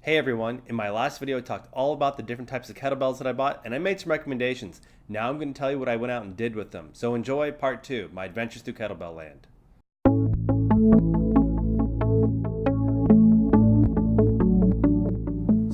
Hey everyone, in my last video I talked all about the different types of kettlebells that I bought and I made some recommendations. Now I'm going to tell you what I went out and did with them. So enjoy part 2, my adventures through kettlebell land.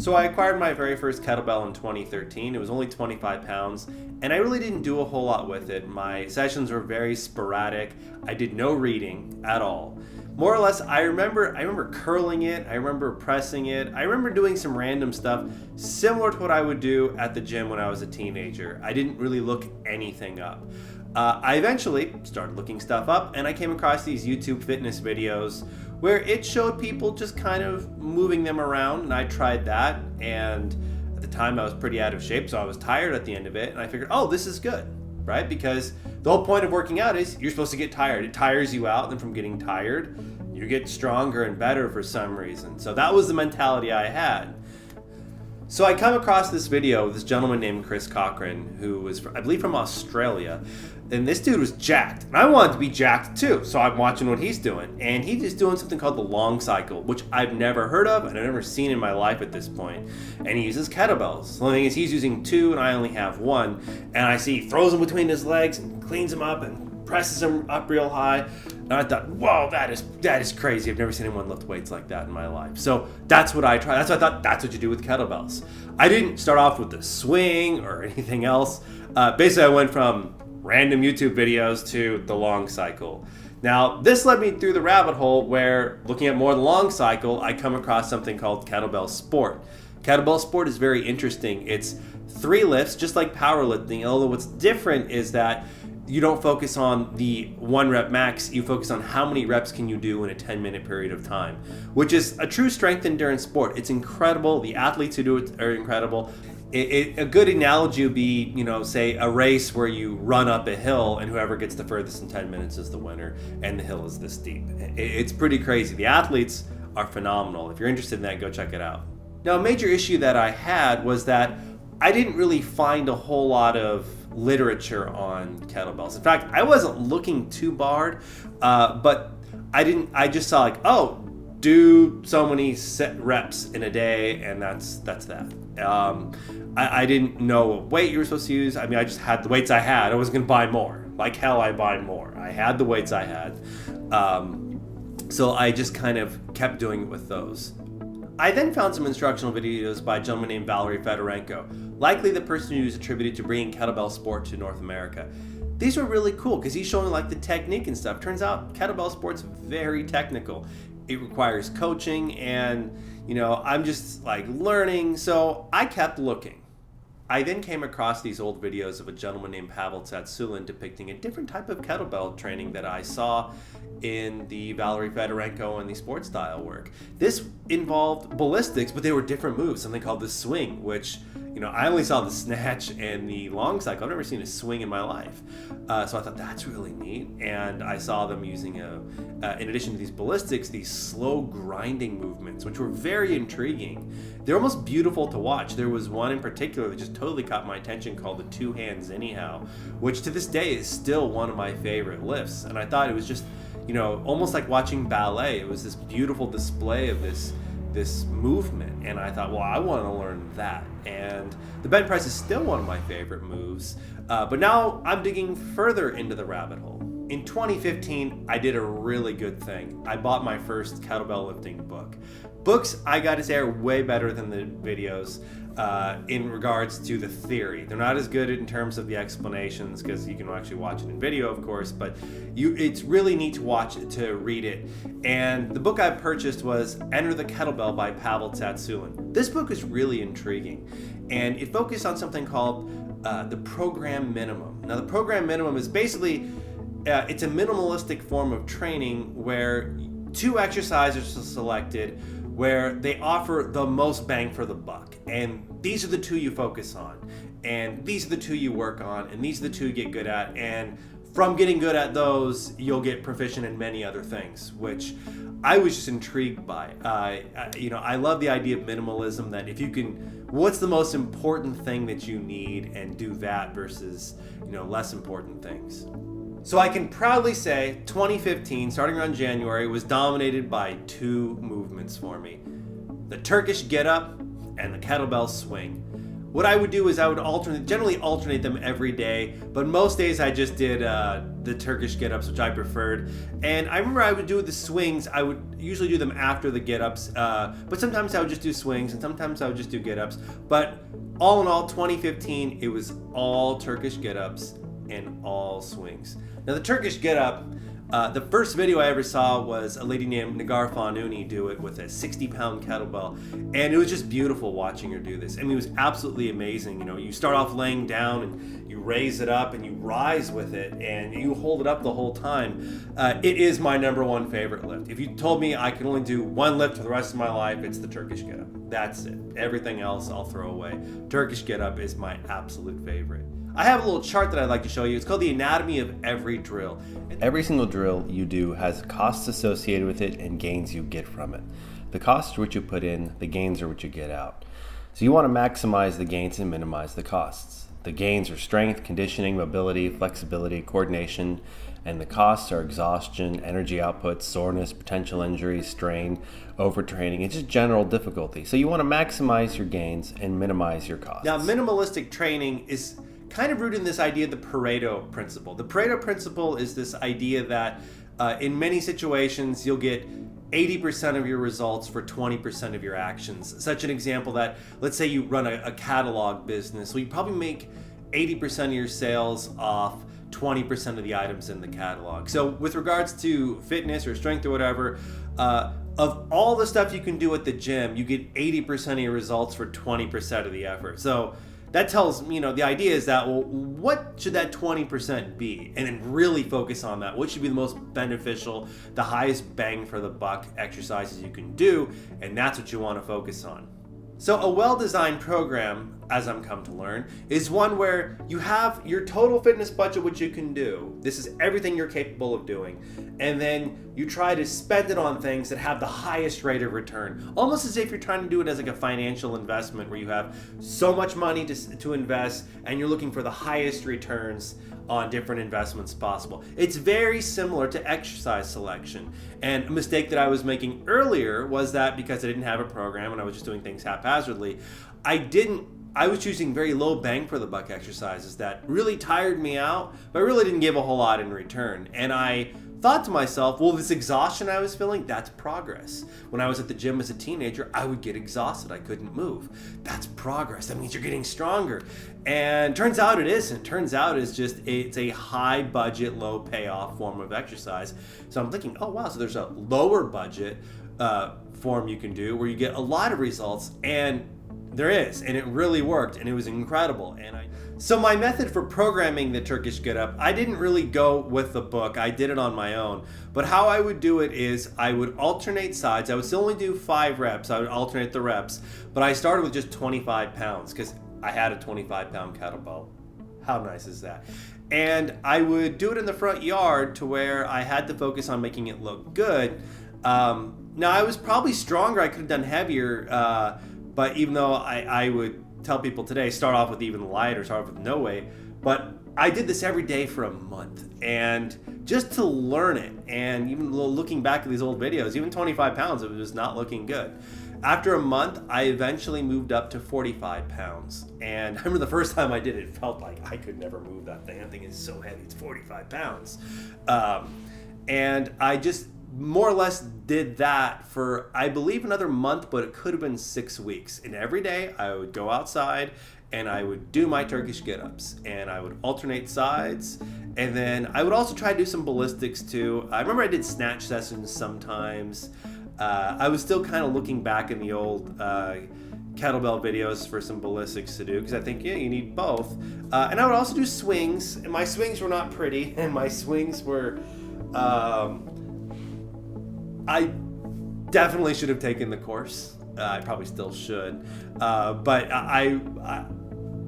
So I acquired my very first kettlebell in 2013. It was only 25 pounds and I really didn't do a whole lot with it. My sessions were very sporadic. I did no reading at all. More or less, I remember curling it, I remember pressing it, I remember doing some random stuff similar to what I would do at the gym when I was a teenager. I didn't really look anything up. I eventually started looking stuff up and I came across these YouTube fitness videos where it showed people just kind of moving them around, and I tried that, and at the time I was pretty out of shape, so I was tired at the end of it, and I figured, oh, this is good, right? Because the whole point of working out is you're supposed to get tired. It tires you out, and then from getting tired, you get stronger and better for some reason. So that was the mentality I had. So I come across this video with this gentleman named Chris Cochran, who was, I believe, from Australia. And this dude was jacked. And I wanted to be jacked too. So I'm watching what he's doing. And he's doing something called the long cycle, which I've never heard of and I've never seen in my life at this point. And he uses kettlebells. The only thing is he's using 2 and I only have 1. And I see he throws them between his legs and cleans them up and presses them up real high. And I thought, whoa, that is crazy. I've never seen anyone lift weights like that in my life. So that's what I tried. That's what I thought, that's what you do with kettlebells. I didn't start off with the swing or anything else. Basically, I went from random YouTube videos to the long cycle. Now, this led me through the rabbit hole where, looking at more the long cycle, I come across something called kettlebell sport. Kettlebell sport is very interesting. It's 3 lifts, just like powerlifting, although what's different is that you don't focus on the 1 rep max, you focus on how many reps can you do in a 10-minute period of time, which is a true strength endurance sport. It's incredible. The athletes who do it are incredible. A good analogy would be, say a race where you run up a hill and whoever gets the furthest in 10 minutes is the winner, and the hill is this steep. It's pretty crazy. The athletes are phenomenal. If you're interested in that, go check it out. Now, a major issue that I had was that I didn't really find a whole lot of literature on kettlebells. In fact, I wasn't looking too hard, but I just saw like, oh, do so many set reps in a day, and that's that. I didn't know what weight you were supposed to use. I mean, I just had the weights I had. I wasn't going to buy more. Like hell, I buy more. I had the weights I had. So I just kind of kept doing it with those. I then found some instructional videos by a gentleman named Valery Fedorenko, likely the person who's attributed to bringing kettlebell sport to North America. These were really cool because he's showing like the technique and stuff. Turns out kettlebell sport's very technical. It requires coaching and, I'm just like learning. So I kept looking. I then came across these old videos of a gentleman named Pavel Tsatsouline depicting a different type of kettlebell training that I saw in the Valery Fedorenko and the sports style work. This involved ballistics, but they were different moves, something called the swing, which, I only saw the snatch and the long cycle. I've never seen a swing in my life. So I thought that's really neat. And I saw them using, in addition to these ballistics, these slow grinding movements, which were very intriguing. They're almost beautiful to watch. There was one in particular that just totally caught my attention called the 2 hands anyhow, which to this day is still one of my favorite lifts. And I thought it was just, almost like watching ballet. It was this beautiful display of this movement, and I thought, well, I want to learn that. And the bent press is still one of my favorite moves, but now I'm digging further into the rabbit hole. In 2015, I did a really good thing. I bought my first kettlebell lifting book. Books, I gotta say, are way better than the videos in regards to the theory. They're not as good in terms of the explanations because you can actually watch it in video, of course, but it's really neat to watch it, to read it. And the book I purchased was Enter the Kettlebell by Pavel Tsatsouline. This book is really intriguing, and it focused on something called the program minimum. Now, the program minimum is basically it's a minimalistic form of training where 2 exercises are selected where they offer the most bang for the buck. And these are the 2 you focus on. And these are the 2 you work on. And these are the 2 you get good at. And from getting good at those, you'll get proficient in many other things, which I was just intrigued by. I love the idea of minimalism, that if you can, what's the most important thing that you need, and do that versus, less important things. So I can proudly say 2015, starting around January, was dominated by 2 movements for me. the Turkish get up, and the kettlebell swing. What I would do is I would generally alternate them every day, but most days I just did the Turkish get-ups, which I preferred. And I remember I would do the swings. I would usually do them after the get-ups, but sometimes I would just do swings, and sometimes I would just do get-ups. But all in all, 2015, it was all Turkish get-ups and all swings. Now the Turkish get-up, the first video I ever saw was a lady named Nagar Fanuni do it with a 60-pound kettlebell, and it was just beautiful watching her do this. I mean, it was absolutely amazing. You know, you start off laying down and you raise it up and you rise with it and you hold it up the whole time. It is my number one favorite lift. If you told me I can only do one lift for the rest of my life, it's the Turkish get up. That's it. Everything else I'll throw away. Turkish get up is my absolute favorite. I have a little chart that I'd like to show you. It's called the anatomy of every drill. Every single drill you do has costs associated with it and gains you get from it. The costs are what you put in, the gains are what you get out. So you want to maximize the gains and minimize the costs. The gains are strength, conditioning, mobility, flexibility, coordination, and the costs are exhaustion, energy output, soreness, potential injury, strain, overtraining, and just general difficulty. So you want to maximize your gains and minimize your costs. Now, minimalistic training is kind of rooted in this idea of the Pareto principle. The Pareto principle is this idea that in many situations you'll get 80% of your results for 20% of your actions. Such an example that, let's say you run a catalog business, well, you probably make 80% of your sales off 20% of the items in the catalog. So with regards to fitness or strength or whatever, of all the stuff you can do at the gym, you get 80% of your results for 20% of the effort. So that tells, the idea is that, well, what should that 20% be? And then really focus on that. What should be the most beneficial, the highest bang for the buck exercises you can do? And that's what you want to focus on. So a well-designed program, as I'm come to learn, is one where you have your total fitness budget, which you can do. This is everything you're capable of doing. And then you try to spend it on things that have the highest rate of return. Almost as if you're trying to do it as like a financial investment where you have so much money to invest and you're looking for the highest returns on different investments possible. It's very similar to exercise selection. And a mistake that I was making earlier was that because I didn't have a program and I was just doing things haphazardly, I was choosing very low bang for the buck exercises that really tired me out, but really didn't give a whole lot in return. And I thought to myself, well, this exhaustion I was feeling, that's progress. When I was at the gym as a teenager, I would get exhausted. I couldn't move. That's progress. That means you're getting stronger. And turns out it isn't. Turns out it's a high budget, low payoff form of exercise. So I'm thinking, oh wow, so there's a lower budget form you can do where you get a lot of results, and there is, and it really worked, and it was incredible. So my method for programming the Turkish get up, I didn't really go with the book. I did it on my own. But how I would do it is I would alternate sides. I would still only do 5 reps. I would alternate the reps. But I started with just 25 pounds because I had a 25-pound kettlebell. How nice is that? And I would do it in the front yard to where I had to focus on making it look good. Now, I was probably stronger. I could have done heavier. But even though I would tell people today, start off with even lighter, start off with no weight. But I did this every day for a month. And just to learn it, and even looking back at these old videos, even 25 pounds, it was not looking good. After a month, I eventually moved up to 45 pounds. And I remember the first time I did it, it felt like I could never move that thing. That thing is so heavy, it's 45 pounds. And I just more or less did that for, I believe, another month, but it could have been 6 weeks. And every day I would go outside and I would do my Turkish get-ups and I would alternate sides. And then I would also try to do some ballistics too. I remember I did snatch sessions sometimes. I was still kind of looking back in the old kettlebell videos for some ballistics to do because I think, you need both. And I would also do swings, and my swings were not pretty, and my swings were, I definitely should have taken the course. I probably still should. But I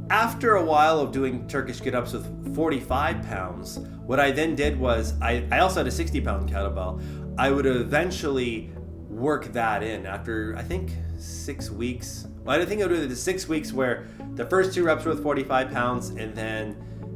after a while of doing Turkish get-ups with 45 pounds, what I then did was, I also had a 60-pound kettlebell. I would eventually work that in after, I think, 6 weeks. Well, I think I would do the 6 weeks where the first 2 reps were with 45 pounds, and then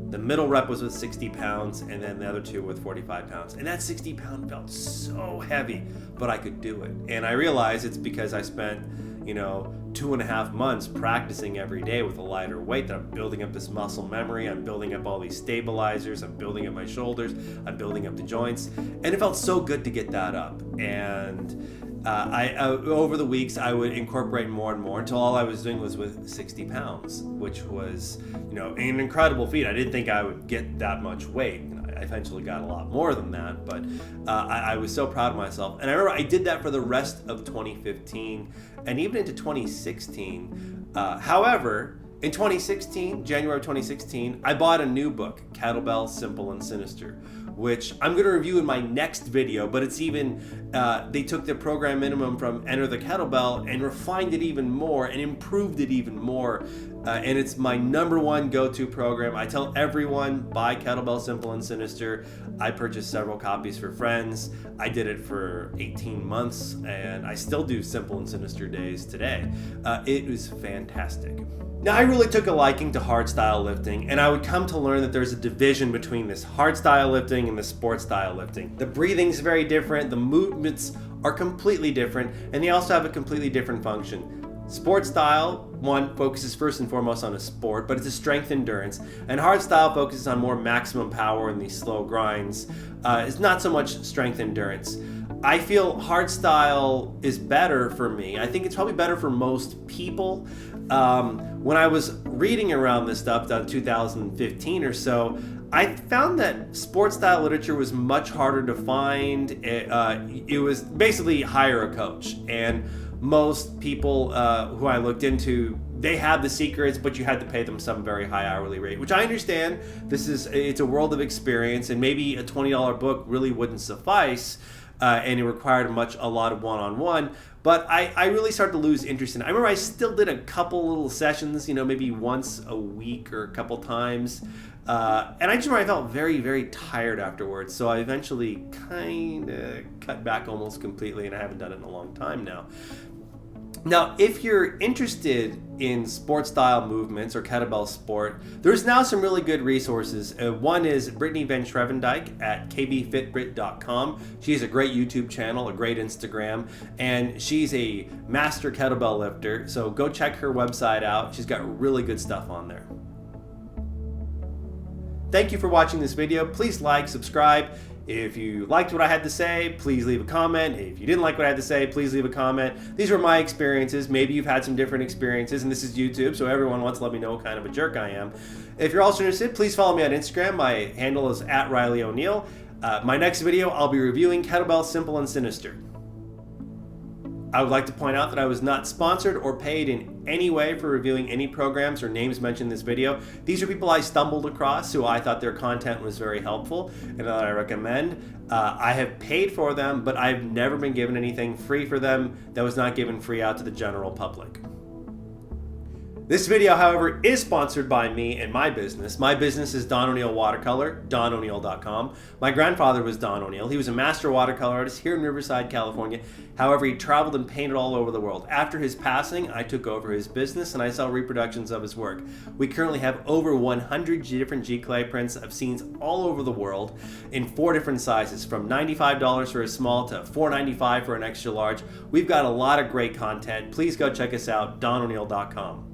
the middle rep was with 60 pounds, and then the other 2 with 45 pounds. And that 60 pound felt so heavy, but I could do it. And I realized it's because I spent, 2.5 months practicing every day with a lighter weight, that I'm building up this muscle memory, I'm building up all these stabilizers, I'm building up my shoulders, I'm building up the joints, and it felt so good to get that up. And I over the weeks I would incorporate more and more until all I was doing was with 60 pounds, which was an incredible feat. I didn't think I would get that much weight. I eventually got a lot more than that, but I was so proud of myself. And I remember I did that for the rest of 2015 and even into 2016. However, in 2016, January of 2016, I bought a new book, Kettlebell, Simple and Sinister, which I'm going to review in my next video, but it's even, they took the program minimum from Enter the Kettlebell and refined it even more and improved it even more. And it's my #1 go-to program. I tell everyone, buy Kettlebell, Simple and Sinister. I purchased several copies for friends. I did it for 18 months, and I still do Simple and Sinister days today. It was fantastic. Now, I really took a liking to hardstyle lifting, and I would come to learn that there's a division between this hardstyle lifting and the sport style lifting. The breathing's very different, the movements are completely different, and they also have a completely different function. Sport style, one, focuses first and foremost on a sport, but it's a strength endurance, and hardstyle focuses on more maximum power in these slow grinds. It's not so much strength endurance. I feel hardstyle is better for me. I think it's probably better for most people. When I was reading around this stuff in 2015 or so, I found that sports style literature was much harder to find. It was basically hire a coach, and most people who I looked into, they had the secrets, but you had to pay them some very high hourly rate, which I understand. It's a world of experience, and maybe a $20 book really wouldn't suffice, and it required a lot of one-on-one. But I really started to lose interest in it. I remember I still did a couple little sessions, maybe once a week or a couple times. And I just remember I felt very, very tired afterwards. So I eventually kind of cut back almost completely, and I haven't done it in a long time now. Now, if you're interested in sport style movements or kettlebell sport, there's now some really good resources. One is Brittany Van Shrevendijk at kbfitbrit.com. She has a great YouTube channel, a great Instagram, and she's a master kettlebell lifter. So go check her website out. She's got really good stuff on there. Thank you for watching this video. Please like, subscribe. If you liked what I had to say, please leave a comment. If you didn't like what I had to say, please leave a comment. These were my experiences. Maybe you've had some different experiences, and this is YouTube, so everyone wants to let me know what kind of a jerk I am. If you're also interested, please follow me on Instagram. My handle is @RileyO'Neil. My next video, I'll be reviewing Kettlebell, Simple and Sinister. I would like to point out that I was not sponsored or paid in any way for reviewing any programs or names mentioned in this video. These are people I stumbled across who I thought their content was very helpful and that I recommend. I have paid for them, but I've never been given anything free for them that was not given free out to the general public. This video, however, is sponsored by me and my business. My business is Don O'Neil Watercolor, DonO'Neil.com. My grandfather was Don O'Neil. He was a master watercolor artist here in Riverside, California. However, he traveled and painted all over the world. After his passing, I took over his business and I sell reproductions of his work. We currently have over 100 different G-clay prints of scenes all over the world in 4 different sizes, from $95 for a small to $4.95 for an extra large. We've got a lot of great content. Please go check us out, DonO'Neil.com.